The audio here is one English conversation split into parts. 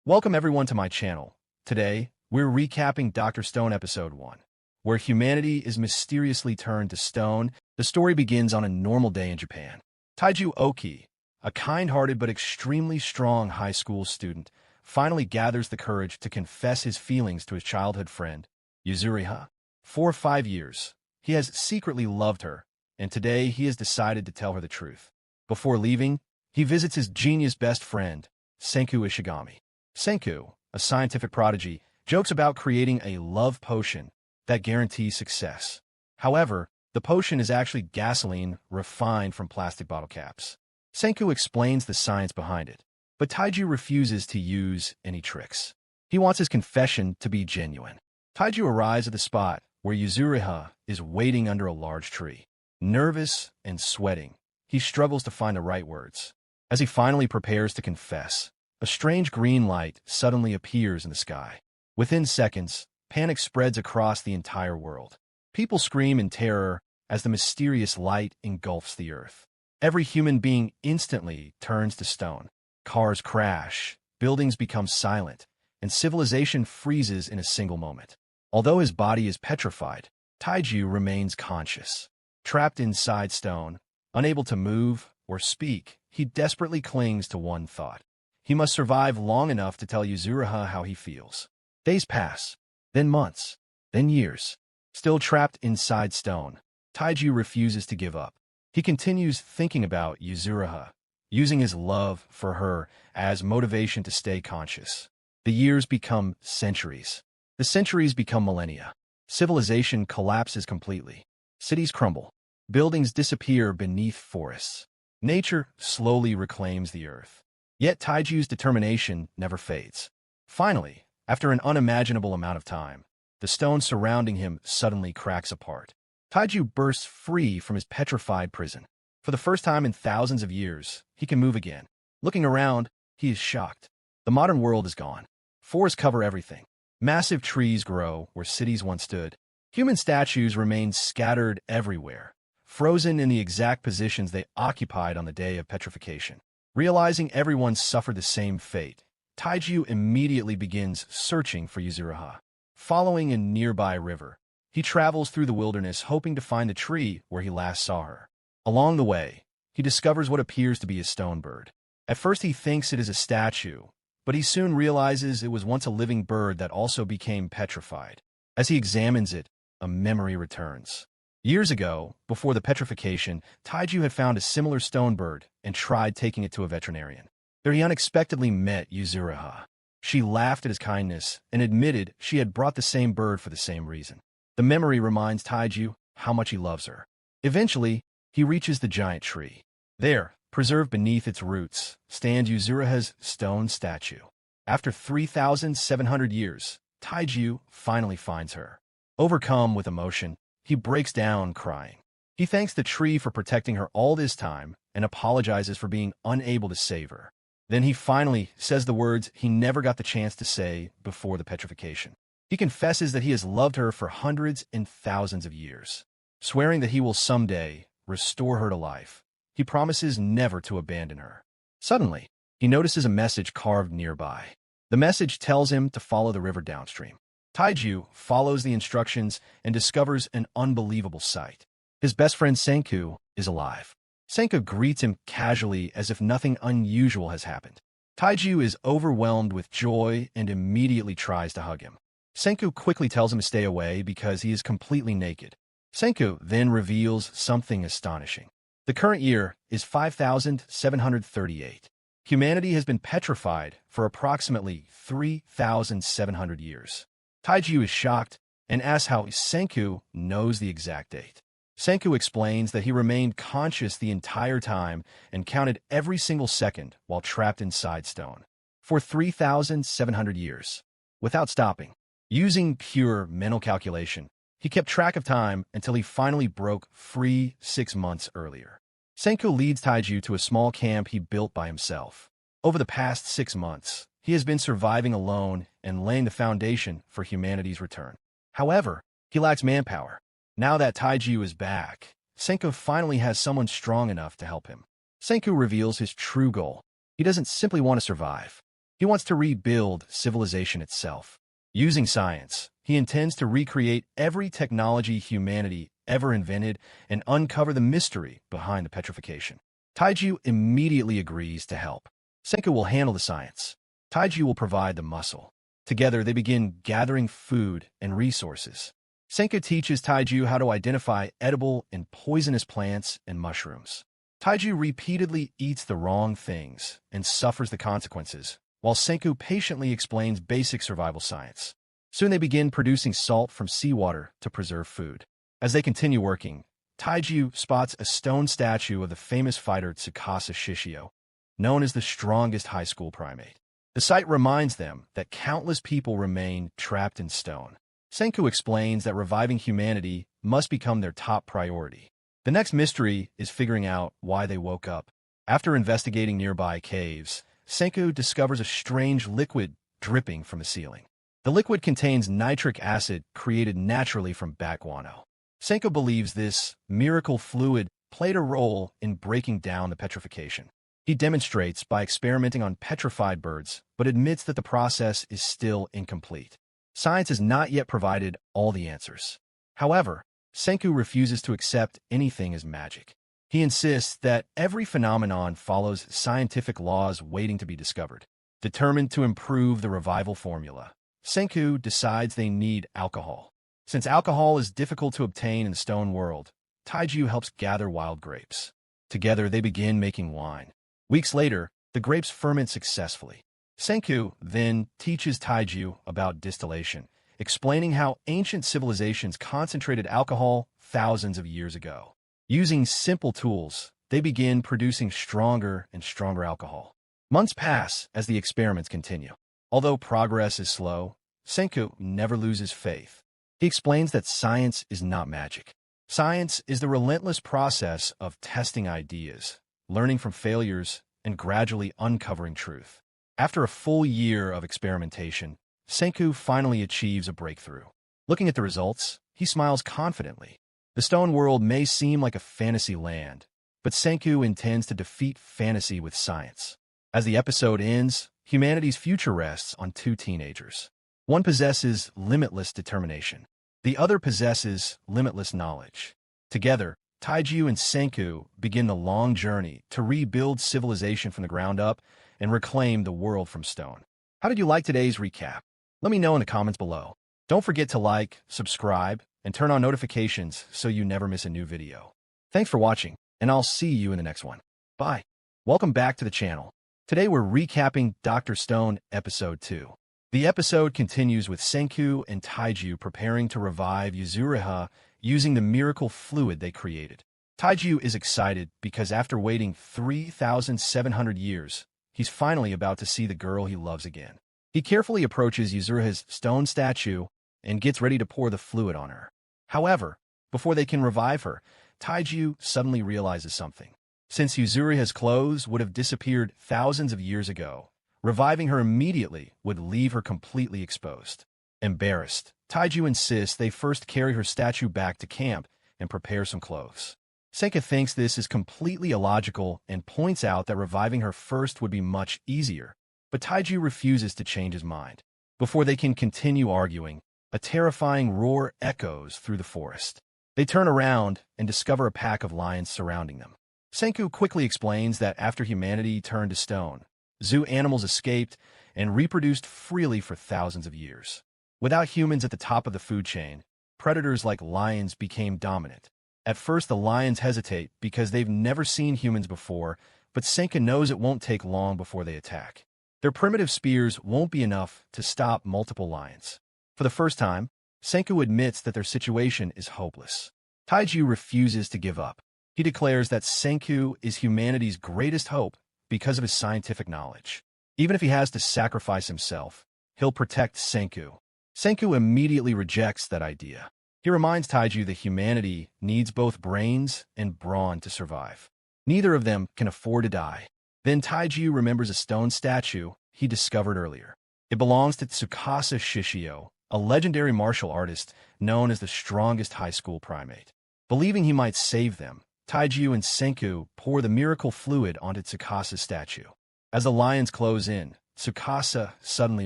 Welcome everyone to my channel. Today, we're recapping Dr. Stone Episode 1, where humanity is mysteriously turned to stone. The story begins on a normal day in Japan. Taiju Oki, a kind-hearted but extremely strong high school student, finally gathers the courage to confess his feelings to his childhood friend, Yuzuriha. For 5 years, he has secretly loved her, and today he has decided to tell her the truth. Before leaving, he visits his genius best friend, Senku Ishigami. Senku, a scientific prodigy, jokes about creating a love potion that guarantees success. However, the potion is actually gasoline refined from plastic bottle caps. Senku explains the science behind it, but Taiju refuses to use any tricks. He wants his confession to be genuine. Taiju arrives at the spot where Yuzuriha is waiting under a large tree. Nervous and sweating, he struggles to find the right words. As he finally prepares to confess, a strange green light suddenly appears in the sky. Within seconds, panic spreads across the entire world. People scream in terror as the mysterious light engulfs the earth. Every human being instantly turns to stone. Cars crash, buildings become silent, and civilization freezes in a single moment. Although his body is petrified, Taiju remains conscious. Trapped inside stone, unable to move or speak, he desperately clings to one thought. He must survive long enough to tell Yuzuriha how he feels. Days pass, then months, then years. Still trapped inside stone, Taiju refuses to give up. He continues thinking about Yuzuriha, using his love for her as motivation to stay conscious. The years become centuries. The centuries become millennia. Civilization collapses completely. Cities crumble. Buildings disappear beneath forests. Nature slowly reclaims the earth. Yet Taiju's determination never fades. Finally, after an unimaginable amount of time, the stone surrounding him suddenly cracks apart. Taiju bursts free from his petrified prison. For the first time in thousands of years, he can move again. Looking around, he is shocked. The modern world is gone. Forests cover everything. Massive trees grow where cities once stood. Human statues remain scattered everywhere, frozen in the exact positions they occupied on the day of petrification. Realizing everyone suffered the same fate, Taiju immediately begins searching for Yuzuriha. Following a nearby river, he travels through the wilderness hoping to find the tree where he last saw her. Along the way, he discovers what appears to be a stone bird. At first he thinks it is a statue, but he soon realizes it was once a living bird that also became petrified. As he examines it, a memory returns. Years ago, before the petrification, Taiju had found a similar stone bird and tried taking it to a veterinarian. There he unexpectedly met Yuzuriha. She laughed at his kindness and admitted she had brought the same bird for the same reason. The memory reminds Taiju how much he loves her. Eventually, he reaches the giant tree. There, preserved beneath its roots, stands Yuzuriha's stone statue. After 3,700 years, Taiju finally finds her. Overcome with emotion, he breaks down crying. He thanks the tree for protecting her all this time and apologizes for being unable to save her. Then he finally says the words he never got the chance to say before the petrification. He confesses that he has loved her for hundreds and thousands of years, swearing that he will someday restore her to life. He promises never to abandon her. Suddenly, he notices a message carved nearby. The message tells him to follow the river downstream. Taiju follows the instructions and discovers an unbelievable sight. His best friend Senku is alive. Senku greets him casually as if nothing unusual has happened. Taiju is overwhelmed with joy and immediately tries to hug him. Senku quickly tells him to stay away because he is completely naked. Senku then reveals something astonishing. The current year is 5,738. Humanity has been petrified for approximately 3,700 years. Taiju is shocked and asks how Senku knows the exact date. Senku explains that he remained conscious the entire time and counted every single second while trapped inside stone. For 3,700 years, without stopping. Using pure mental calculation, he kept track of time until he finally broke free 6 months earlier. Senku leads Taiju to a small camp he built by himself. Over the past 6 months, he has been surviving alone and laying the foundation for humanity's return. However, he lacks manpower. Now that Taiju is back, Senku finally has someone strong enough to help him. Senku reveals his true goal. He doesn't simply want to survive. He wants to rebuild civilization itself. Using science, he intends to recreate every technology humanity ever invented and uncover the mystery behind the petrification. Taiju immediately agrees to help. Senku will handle the science. Taiju will provide the muscle. Together, they begin gathering food and resources. Senku teaches Taiju how to identify edible and poisonous plants and mushrooms. Taiju repeatedly eats the wrong things and suffers the consequences, while Senku patiently explains basic survival science. Soon they begin producing salt from seawater to preserve food. As they continue working, Taiju spots a stone statue of the famous fighter Tsukasa Shishio, known as the strongest high school primate. The sight reminds them that countless people remain trapped in stone. Senku explains that reviving humanity must become their top priority. The next mystery is figuring out why they woke up. After investigating nearby caves, Senku discovers a strange liquid dripping from the ceiling. The liquid contains nitric acid created naturally from bat guano. Senku believes this miracle fluid played a role in breaking down the petrification. He demonstrates by experimenting on petrified birds, but admits that the process is still incomplete. Science has not yet provided all the answers. However, Senku refuses to accept anything as magic. He insists that every phenomenon follows scientific laws waiting to be discovered. Determined to improve the revival formula, Senku decides they need alcohol. Since alcohol is difficult to obtain in the stone world, Taiju helps gather wild grapes. Together, they begin making wine. Weeks later, the grapes ferment successfully. Senku then teaches Taiju about distillation, explaining how ancient civilizations concentrated alcohol thousands of years ago. Using simple tools, they begin producing stronger and stronger alcohol. Months pass as the experiments continue. Although progress is slow, Senku never loses faith. He explains that science is not magic. Science is the relentless process of testing ideas, learning from failures, and gradually uncovering truth. After a full year of experimentation, Senku finally achieves a breakthrough. Looking at the results, he smiles confidently. The stone world may seem like a fantasy land, but Senku intends to defeat fantasy with science. As the episode ends, humanity's future rests on two teenagers. One possesses limitless determination. The other possesses limitless knowledge. Together, Taiju and Senku begin the long journey to rebuild civilization from the ground up and reclaim the world from stone. How did you like today's recap? Let me know in the comments below. Don't forget to like, subscribe, and turn on notifications so you never miss a new video. Thanks for watching, and I'll see you in the next one. Bye. Welcome back to the channel. Today we're recapping Dr. Stone Episode 2. The episode continues with Senku and Taiju preparing to revive Yuzuriha using the miracle fluid they created. Taiju is excited because after waiting 3,700 years, he's finally about to see the girl he loves again. He carefully approaches Yuzuriha's stone statue and gets ready to pour the fluid on her. However, before they can revive her, Taiju suddenly realizes something. Since Yuzuriha's clothes would have disappeared thousands of years ago, reviving her immediately would leave her completely exposed. Embarrassed, Taiju insists they first carry her statue back to camp and prepare some clothes. Senku thinks this is completely illogical and points out that reviving her first would be much easier, but Taiju refuses to change his mind. Before they can continue arguing, a terrifying roar echoes through the forest. They turn around and discover a pack of lions surrounding them. Senku quickly explains that after humanity turned to stone, zoo animals escaped and reproduced freely for thousands of years. Without humans at the top of the food chain, predators like lions became dominant. At first, the lions hesitate because they've never seen humans before, but Senku knows it won't take long before they attack. Their primitive spears won't be enough to stop multiple lions. For the first time, Senku admits that their situation is hopeless. Taiju refuses to give up. He declares that Senku is humanity's greatest hope because of his scientific knowledge. Even if he has to sacrifice himself, he'll protect Senku. Senku immediately rejects that idea. He reminds Taiju that humanity needs both brains and brawn to survive. Neither of them can afford to die. Then Taiju remembers a stone statue he discovered earlier. It belongs to Tsukasa Shishio, a legendary martial artist known as the strongest high school primate. Believing he might save them, Taiju and Senku pour the miracle fluid onto Tsukasa's statue. As the lions close in, Tsukasa suddenly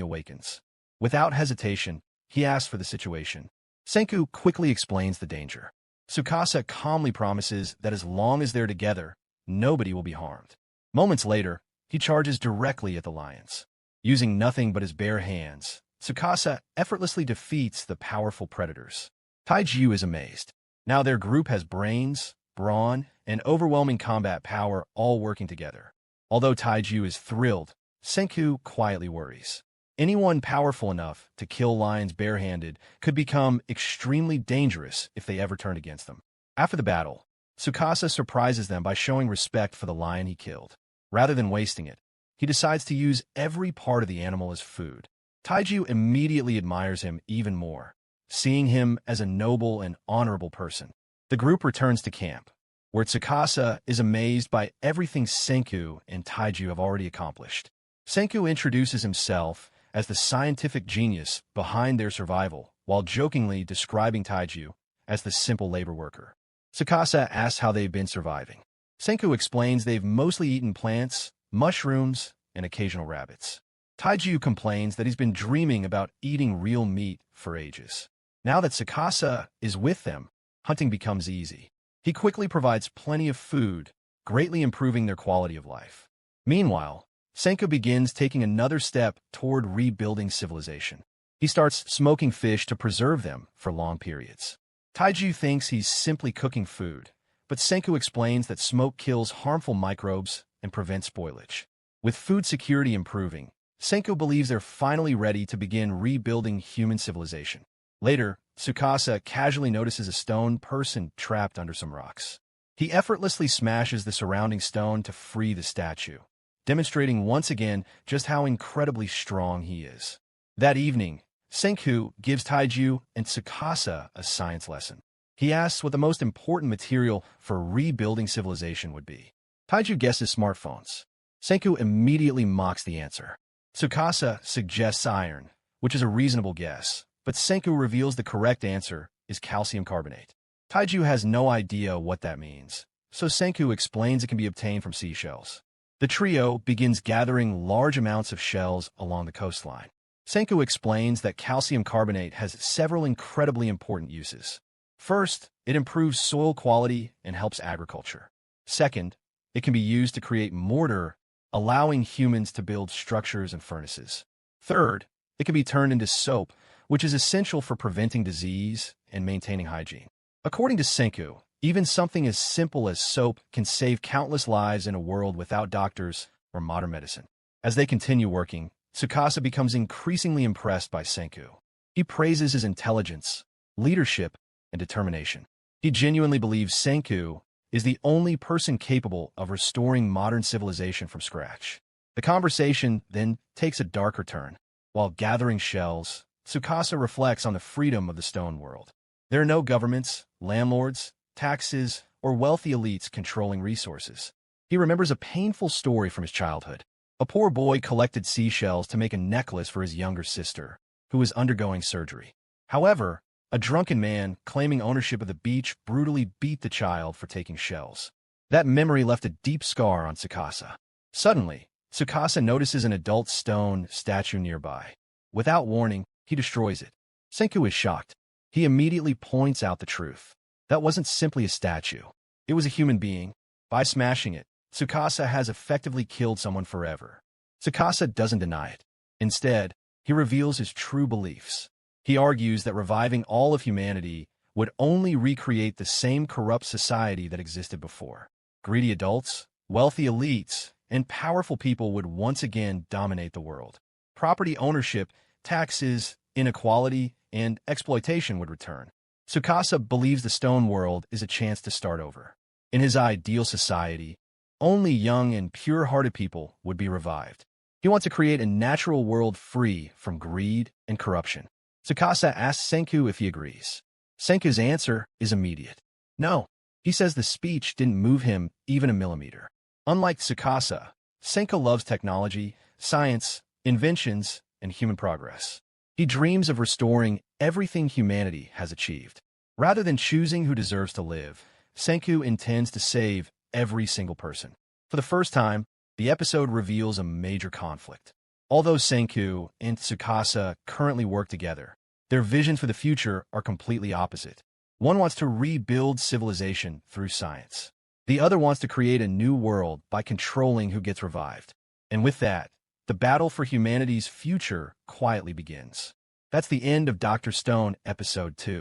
awakens. Without hesitation, he asks for the situation. Senku quickly explains the danger. Tsukasa calmly promises that as long as they're together, nobody will be harmed. Moments later, he charges directly at the lions. Using nothing but his bare hands, Tsukasa effortlessly defeats the powerful predators. Taiju is amazed. Now their group has brains, brawn, and overwhelming combat power all working together. Although Taiju is thrilled, Senku quietly worries. Anyone powerful enough to kill lions barehanded could become extremely dangerous if they ever turned against them. After the battle, Tsukasa surprises them by showing respect for the lion he killed. Rather than wasting it, he decides to use every part of the animal as food. Taiju immediately admires him even more, seeing him as a noble and honorable person. The group returns to camp, where Tsukasa is amazed by everything Senku and Taiju have already accomplished. Senku introduces himself as the scientific genius behind their survival, while jokingly describing Taiju as the simple labor worker. Tsukasa asks how they've been surviving. Senku explains they've mostly eaten plants, mushrooms, and occasional rabbits. Taiju complains that he's been dreaming about eating real meat for ages. Now that Tsukasa is with them, hunting becomes easy. He quickly provides plenty of food, greatly improving their quality of life. Meanwhile, Senku begins taking another step toward rebuilding civilization. He starts smoking fish to preserve them for long periods. Taiju thinks he's simply cooking food, but Senku explains that smoke kills harmful microbes and prevents spoilage. With food security improving, Senku believes they're finally ready to begin rebuilding human civilization. Later, Tsukasa casually notices a stone person trapped under some rocks. He effortlessly smashes the surrounding stone to free the statue, demonstrating once again just how incredibly strong he is. That evening, Senku gives Taiju and Tsukasa a science lesson. He asks what the most important material for rebuilding civilization would be. Taiju guesses smartphones. Senku immediately mocks the answer. Tsukasa suggests iron, which is a reasonable guess, but Senku reveals the correct answer is calcium carbonate. Taiju has no idea what that means, so Senku explains it can be obtained from seashells. The trio begins gathering large amounts of shells along the coastline. Senku explains that calcium carbonate has several incredibly important uses. First, it improves soil quality and helps agriculture. Second, it can be used to create mortar, allowing humans to build structures and furnaces. Third, it can be turned into soap, which is essential for preventing disease and maintaining hygiene. According to Senku, even something as simple as soap can save countless lives in a world without doctors or modern medicine. As they continue working, Tsukasa becomes increasingly impressed by Senku. He praises his intelligence, leadership, and determination. He genuinely believes Senku is the only person capable of restoring modern civilization from scratch. The conversation then takes a darker turn. While gathering shells, Tsukasa reflects on the freedom of the stone world. There are no governments, landlords, taxes, or wealthy elites controlling resources. He remembers a painful story from his childhood. A poor boy collected seashells to make a necklace for his younger sister, who was undergoing surgery. However, a drunken man claiming ownership of the beach brutally beat the child for taking shells. That memory left a deep scar on Tsukasa. Suddenly, Tsukasa notices an adult stone statue nearby. Without warning, he destroys it. Senku is shocked. He immediately points out the truth. That wasn't simply a statue. It was a human being. By smashing it, Tsukasa has effectively killed someone forever. Tsukasa doesn't deny it. Instead, he reveals his true beliefs. He argues that reviving all of humanity would only recreate the same corrupt society that existed before. Greedy adults, wealthy elites, and powerful people would once again dominate the world. Property ownership, taxes, inequality, and exploitation would return. Tsukasa believes the stone world is a chance to start over. In his ideal society, only young and pure-hearted people would be revived. He wants to create a natural world free from greed and corruption. Tsukasa asks Senku if he agrees. Senku's answer is immediate. No. He says the speech didn't move him even a millimeter. Unlike Tsukasa, Senku loves technology, science, inventions, and human progress. He dreams of restoring everything humanity has achieved. Rather than choosing who deserves to live, Senku intends to save every single person. For the first time, the episode reveals a major conflict. Although Senku and Tsukasa currently work together, their visions for the future are completely opposite. One wants to rebuild civilization through science. The other wants to create a new world by controlling who gets revived. And with that, the battle for humanity's future quietly begins. That's the end of Dr. Stone Episode 2.